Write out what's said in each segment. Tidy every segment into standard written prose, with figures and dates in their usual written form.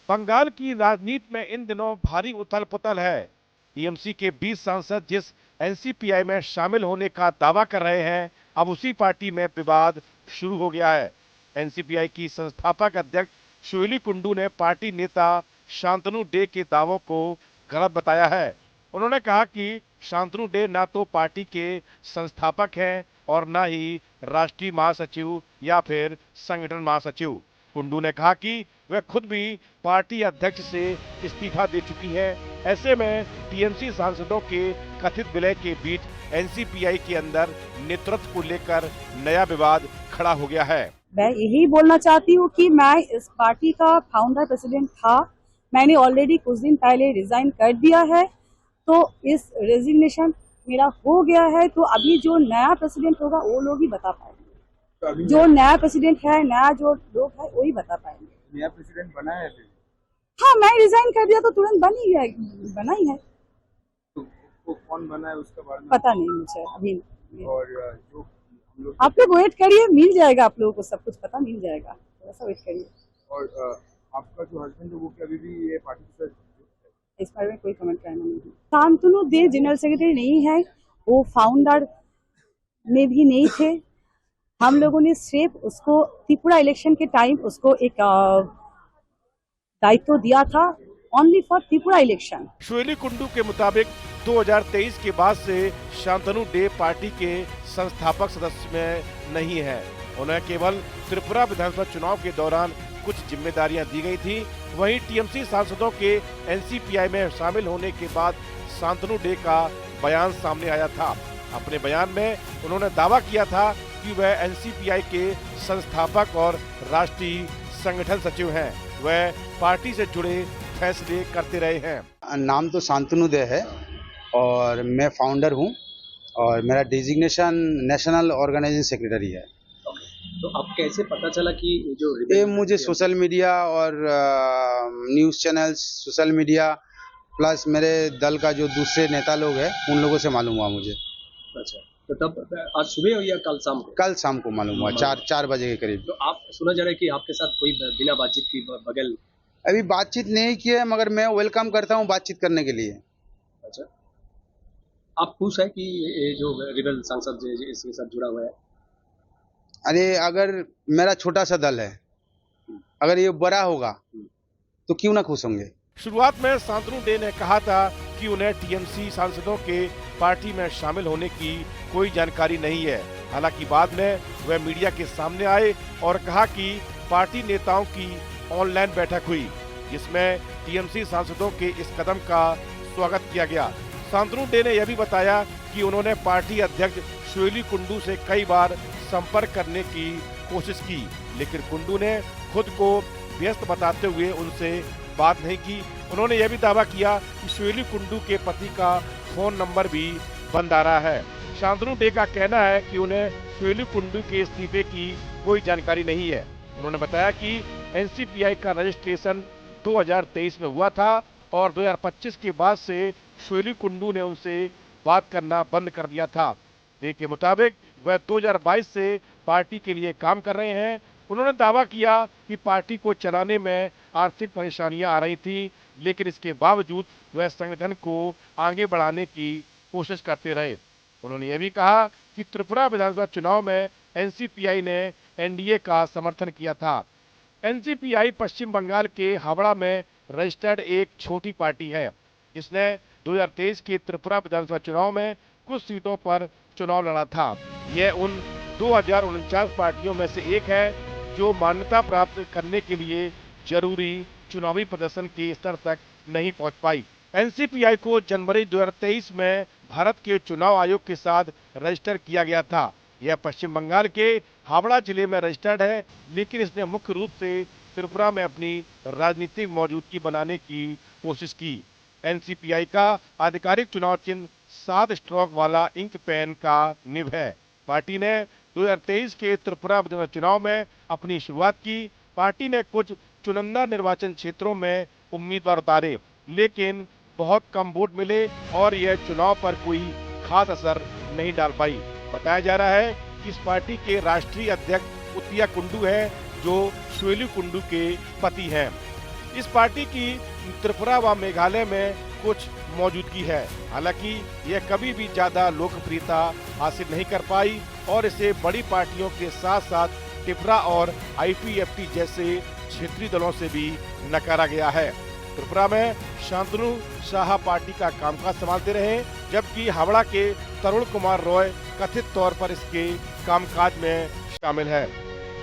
बंगाल की राजनीति में इन दिनों भारी उथल पुथल है। टीएमसी के 20 सांसद जिस एनसीपीआई में शामिल होने का दावा कर रहे हैं, अब उसी पार्टी में विवाद शुरू हो गया है। एनसीपीआई की संस्थापक अध्यक्ष शोएली कुंडू ने पार्टी नेता शांतनु डे के दावों को गलत बताया है। उन्होंने कहा कि शांतनु डे ना तो पार्टी के संस्थापक हैं और ना ही राष्ट्रीय महासचिव या फिर संगठन महासचिव। कुंडू ने कहा कि वह खुद भी पार्टी अध्यक्ष से इस्तीफा दे चुकी है। ऐसे में टीएमसी सांसदों के कथित विलय के बीच एनसीपीआई के अंदर नेतृत्व को लेकर नया विवाद खड़ा हो गया है। मैं यही बोलना चाहती हूँ कि मैं इस पार्टी का फाउंडर प्रेसिडेंट था। मैंने ऑलरेडी कुछ दिन पहले रिजाइन कर दिया है, तो इस रेजिग्नेशन मेरा हो गया है। तो अभी जो नया प्रेसिडेंट होगा वो लोग ही बता पाएंगे। जो नया प्रेसिडेंट है, नया जो लोग है वही बता पाएंगे। नया प्रेसिडेंट बना है फिर? हाँ, मैं रिजाइन कर दिया तो तुरंत बना ही है। तो कौन बना है उसका बारे में पता नहीं मुझे अभी। और जो हम लोग आप लोग वेट करिए, मिल जाएगा। आप लोगों को सब कुछ पता मिल जाएगा, थोड़ा सा वेट करिए। और आपका जो हस्बैंड है वो क्या अभी भी ये पार्टी से? इस बारे में कोई कमेंट करना नहीं है। शांतनु दे जनरल सेक्रेटरी नहीं है, वो फाउंडर में भी नहीं थे। हम लोगों ने सिर्फ उसको त्रिपुरा इलेक्शन के टाइम उसको एक दायित्व दिया था, only for Tripura election. Shoili Kundu के मुताबिक 2023 के बाद से शांतनु डे पार्टी के संस्थापक सदस्य में नहीं है। उन्हें केवल त्रिपुरा विधानसभा चुनाव के दौरान कुछ जिम्मेदारियां दी गई थी। वहीं टीएमसी सांसदों के एनसीपीआई में शामिल होने के बाद शांतनु डे का बयान सामने आया था। अपने बयान में उन्होंने दावा किया था कि वह एनसीपीआई के संस्थापक और राष्ट्रीय संगठन सचिव हैं। वह पार्टी से जुड़े फैसले करते रहे हैं। नाम तो शांतनु दे है और मैं फाउंडर हूं और मेरा डिजिग्नेशन नेशनल ऑर्गेनाइजिंग सेक्रेटरी है। तो अब कैसे पता चला कि जो ये मुझे सोशल मीडिया और news channels, social media plus मेरे दल का जो दूसरे नेता लोग हैं उन लोगों से मालूम हुआ मुझे। अच्छा, तो तब आज सुबह हो या कल शाम को? कल शाम को मालूम हुआ, 4 बजे के करीब। तो आप सुना जा रहा है कि आपके साथ कोई बिना बातचीत की बगैर? अभी बातचीत नहीं की है, मगर मैं वेलकम करता हूँ बातचीत करने के लिए। अच्छा, आप खुश है कि ये जो रिबेल सांसद इसके साथ जुड़ा हुआ है? अरे अगर मेरा छोटा सा दल है, अगर ये बड़ा होगा तो क्यों ना खुश होंगे। शुरुआत में शांतनु डे ने कहा था कि उन्हें टीएमसी सांसदों के पार्टी में शामिल होने की कोई जानकारी नहीं है। हालांकि बाद में वह मीडिया के सामने आए और कहा कि पार्टी नेताओं की ऑनलाइन बैठक हुई, जिसमें टीएमसी सांसदों के इस कदम का स्वागत किया गया। शांतनु डे ने यह भी बताया कि उन्होंने पार्टी अध्यक्ष शोएली कुंडू से कई बार संपर्क करने की कोशिश की, लेकिन कुंडू ने खुद को व्यस्त बताते हुए उनसे बात नहीं की। उन्होंने यह भी दावा किया कि शोएली कुंडू के पति का फोन नंबर भी बंद आ रहा है। शांतनु डे का कहना है कि उन्हें शोएली कुंडू के इस्तीफे की कोई जानकारी नहीं है। उन्होंने बताया कि एनसीपीआई का रजिस्ट्रेशन 2023 में हुआ था और 2025 के बाद से शोएली कुंडू ने उनसे बात करना बंद कर दिया था। डे के मुताबिक वह 2022 से पार्टी के लिए काम कर रहे हैं। उन्होंने दावा किया कि पार्टी को चलाने में आर्थिक परेशानियां आ रही थी, लेकिन इसके बावजूद वह संगठन को आगे बढ़ाने की कोशिश करते रहे। उन्होंने यह भी कहा कि त्रिपुरा विधानसभा चुनाव में एनसीपीआई ने एनडीए का समर्थन किया था। एनसीपीआई पश्चिम बंगाल के हावड़ा में रजिस्टर्ड एक छोटी पार्टी है, जिसने 2023 के त्रिपुरा विधानसभा चुनाव में कुछ सीटों पर चुनाव लड़ा था। यह उन 2049 पार्टियों में से एक है जो मान्यता प्राप्त करने के लिए जरूरी चुनावी प्रदर्शन के स्तर तक नहीं पहुंच पाई। एनसीपीआई को जनवरी 2023 में भारत के चुनाव आयोग के साथ रजिस्टर किया गया था। यह पश्चिम बंगाल के हावड़ा जिले में रजिस्टर्ड है, लेकिन इसने मुख्य रूप से त्रिपुरा में अपनी राजनीतिक मौजूदगी बनाने की कोशिश की। एनसीपीआई का आधिकारिक चुनाव चिन्ह 7 स्ट्रोक वाला इंक पेन का निब है। पार्टी ने 2023 के त्रिपुरा विधानसभा चुनाव में अपनी शुरुआत की। पार्टी ने कुछ चुनिंदा निर्वाचन क्षेत्रों में उम्मीदवार उतारे, लेकिन बहुत कम वोट मिले और यह चुनाव पर कोई खास असर नहीं डाल पाई। बताया जा रहा है कि इस पार्टी के राष्ट्रीय अध्यक्ष उत्तिया कुंडू है, जो शोएली कुंडू के पति हैं। इस पार्टी की त्रिपुरा व मेघालय में कुछ मौजूदगी है। हालांकि यह कभी भी ज्यादा लोकप्रियता हासिल नहीं कर पाई और इसे बड़ी पार्टियों के साथ साथ त्रिपुरा और IPFT जैसे क्षेत्रीय दलों से भी नकारा गया है। त्रिपुरा में शांतनु शाह पार्टी का कामकाज संभालते रहे, जबकि हावड़ा के तरुण कुमार रॉय कथित तौर पर इसके कामकाज में शामिल है।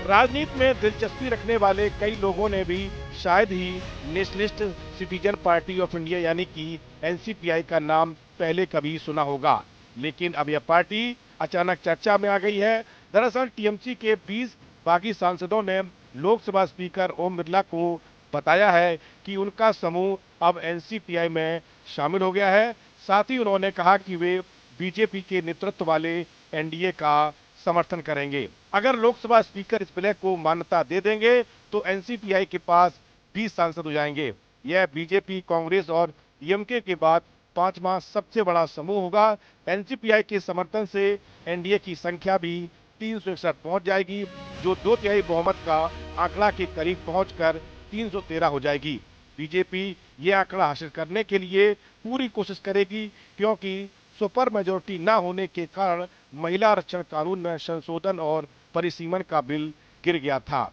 राजनीति में दिलचस्पी रखने वाले कई लोगों ने भी शायद ही Nationalist Citizen Party of India यानी कि NCPI का नाम पहले कभी सुना होगा, लेकिन अब यह पार्टी अचानक चर्चा में आ गई है। दरअसल TMC के 20 बागी सांसदों ने लोकसभा स्पीकर ओम बिरला को बताया है कि उनका समूह अब NCPI में शामिल हो गया है। साथ ही उन्होंने कहा कि वे बीजेपी के नेतृत्व वाले NDA का समर्थन करेंगे। अगर लोकसभा स्पीकर इस विलय को मान्यता दे देंगे तो NCPI के पास 20 सांसद हो जाएंगे। यह बीजेपी, कांग्रेस और DMK के बाद 5वां सबसे बड़ा समूह होगा। NCPI के समर्थन से NDA की संख्या भी 361 पहुंच जाएगी, जो 2/3 बहुमत का आंकड़ा के करीब पहुंचकर 313 हो जाएगी। बीजेपी ये आंकड़ा हासिल करने के लिए पूरी कोशिश करेगी, क्योंकि सुपर मेजोरिटी न होने के कारण महिला आरक्षण कानून में संशोधन और परिसीमन का बिल गिर गया था।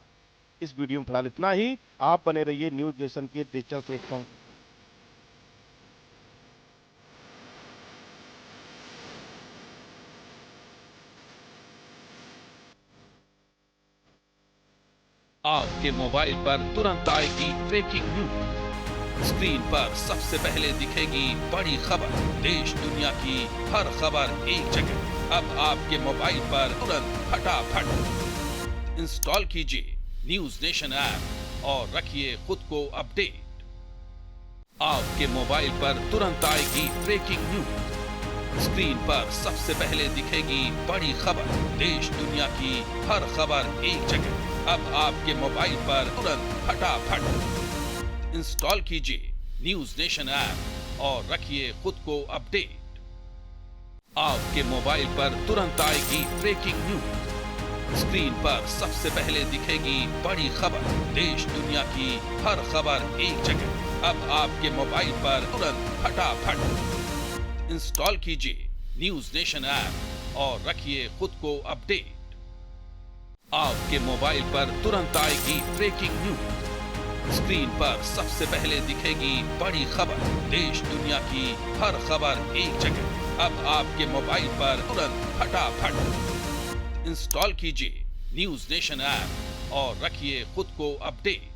इस वीडियो में फिलहाल इतना ही। आप बने रहिए न्यूज नेशन के डिजिटल प्लेटफॉर्म। आपके मोबाइल पर तुरंत आएगी ब्रेकिंग न्यूज। स्क्रीन पर सबसे पहले दिखेगी बड़ी खबर, देश दुनिया की हर खबर एक जगह। अब आपके मोबाइल पर तुरंत फटाफट इंस्टॉल कीजिए न्यूज नेशन ऐप और रखिए खुद को अपडेट। आपके मोबाइल पर तुरंत आएगी ब्रेकिंग न्यूज। स्क्रीन पर सबसे पहले दिखेगी बड़ी खबर, देश दुनिया की हर खबर एक जगह। अब आपके मोबाइल पर तुरंत फटाफट इंस्टॉल कीजिए न्यूज नेशन ऐप और रखिए खुद को अपडेट। आपके मोबाइल पर तुरंत आएगी ब्रेकिंग न्यूज। स्क्रीन पर सबसे पहले दिखेगी बड़ी खबर, देश दुनिया की हर खबर एक जगह। अब आपके मोबाइल पर तुरंत फटाफट इंस्टॉल कीजिए न्यूज नेशन ऐप और रखिए खुद को अपडेट। आपके मोबाइल पर तुरंत आएगी ब्रेकिंग न्यूज। स्क्रीन पर सबसे पहले दिखेगी बड़ी खबर, देश दुनिया की हर खबर एक जगह। अब आपके मोबाइल पर तुरंत फटाफट इंस्टॉल कीजिए न्यूज नेशन ऐप और रखिए खुद को अपडेट।